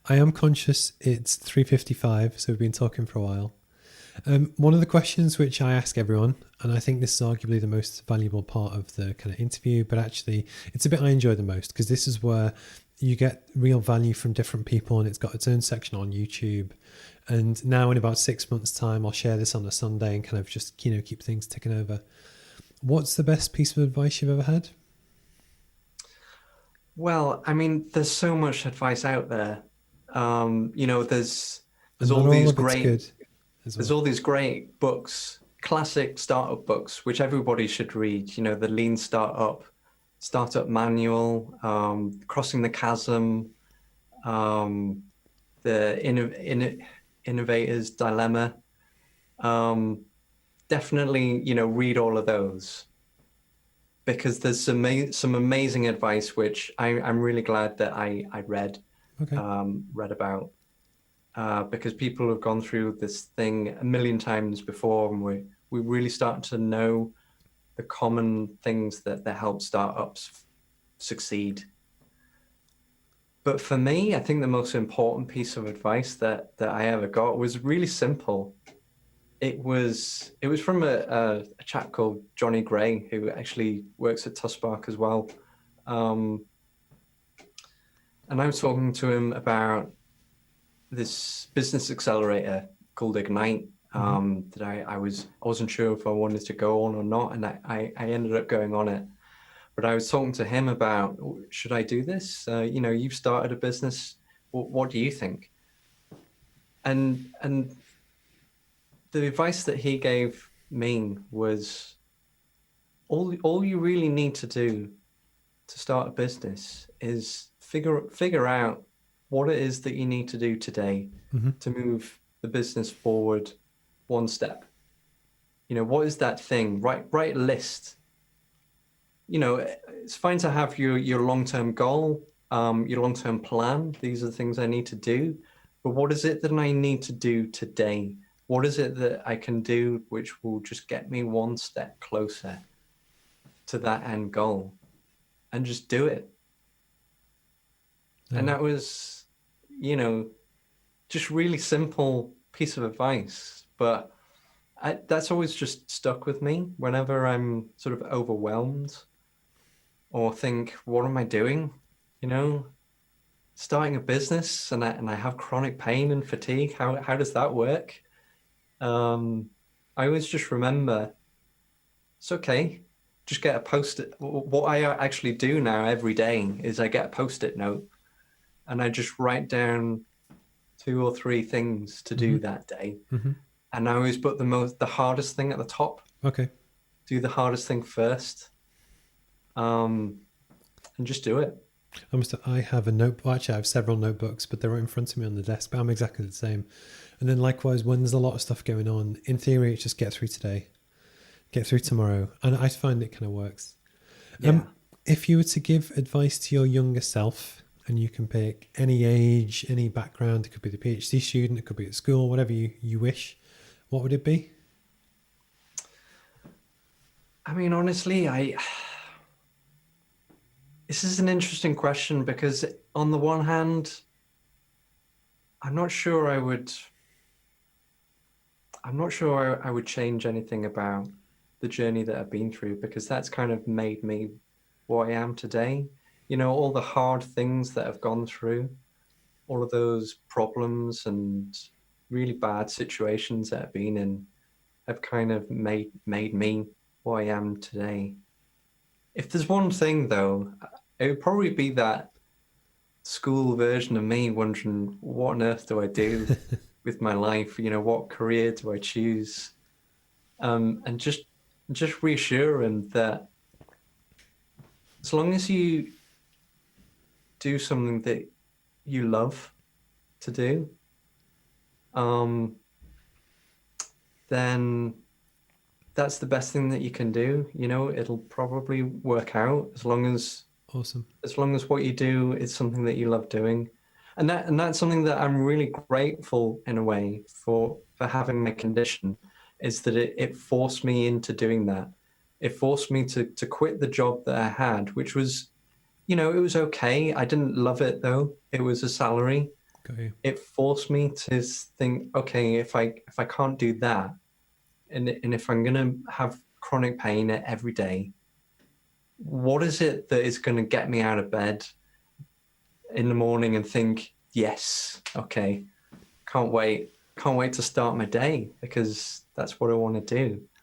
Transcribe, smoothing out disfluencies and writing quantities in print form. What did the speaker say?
I am conscious it's 3:55, so we've been talking for a while. One of the questions which I ask everyone, and I think this is arguably the most valuable part of the kind of interview, but actually it's a bit I enjoy the most because this is where you get real value from different people, and it's got its own section on YouTube. And now in about 6 months' time, I'll share this on a Sunday and kind of just, keep things ticking over. What's the best piece of advice you've ever had? Well, I mean, there's so much advice out there. There's And all not all these of it's great good as there's well. all these great books, classic startup books, which everybody should read. You know, the Lean Startup, Startup Manual, Crossing the Chasm, um, the Innovator's Dilemma. Um, Definitely, read all of those because there's some amazing advice which I'm really glad that I Okay. read about. Because people have gone through this thing a million times before, and we really start to know the common things that help startups succeed. But for me, I think the most important piece of advice that I ever got was really simple. It was from a chap called Johnny Gray, who actually works at Tusspark as well. Um, and I was talking to him about this business accelerator called Ignite, Mm-hmm. that I wasn't sure if I wanted to go on or not, and I ended up going on it. But I was talking to him about, should I do this? You've started a business. What do you think? And the advice that he gave me was all you really need to do to start a business is figure out what it is that you need to do today Mm-hmm. to move the business forward one step. What is that thing? Write a list. It's fine to have your long-term goal, your long-term plan. These are the things I need to do. But what is it that I need to do today? What is it that I can do which will just get me one step closer to that end goal? And just do it. And No. that was, you know, just really simple piece of advice. But that's always just stuck with me whenever I'm sort of overwhelmed or think, what am I doing? You know, starting a business and I have chronic pain and fatigue. How does that work? Um, I always just remember it's okay. Just get a post-it. What I actually do now every day is I get a post-it note and I just write down two or three things to Mm-hmm. do that day. Mm-hmm. And I always put the hardest thing at the top. Okay. Do the hardest thing first, um, and just do it. I have a note. Well, actually, I have several notebooks, but they're right in front of me on the desk. But I'm exactly the same. And then likewise, when there's a lot of stuff going on, in theory, it's just get through today, get through tomorrow, and I find it kind of works. Yeah. If you were to give advice to your younger self, and you can pick any age, any background, it could be the PhD student, it could be at school, whatever you wish, what would it be? I mean, honestly, this is an interesting question because on the one hand, I'm not sure I would. I'm not sure I would change anything about the journey that I've been through because that's kind of made me what I am today. All the hard things that I've gone through, all of those problems and really bad situations that I've been in have kind of made me what I am today. If there's one thing though, it would probably be that school version of me wondering what on earth do I do with my life? What career do I choose? And just reassuring that as long as you do something that you love to do, um, then that's the best thing that you can do. It'll probably work out Awesome. as long as what you do is something that you love doing. And that's something that I'm really grateful in a way for having my condition, is that it forced me into doing that. It forced me to quit the job that I had, which was, it was okay. I didn't love it though. It was a salary. Got you. It forced me to think, okay, if I can't do that, and if I'm gonna have chronic pain every day, what is it that is gonna get me out of bed in the morning and think, yes, okay, can't wait to start my day because that's what I want to do.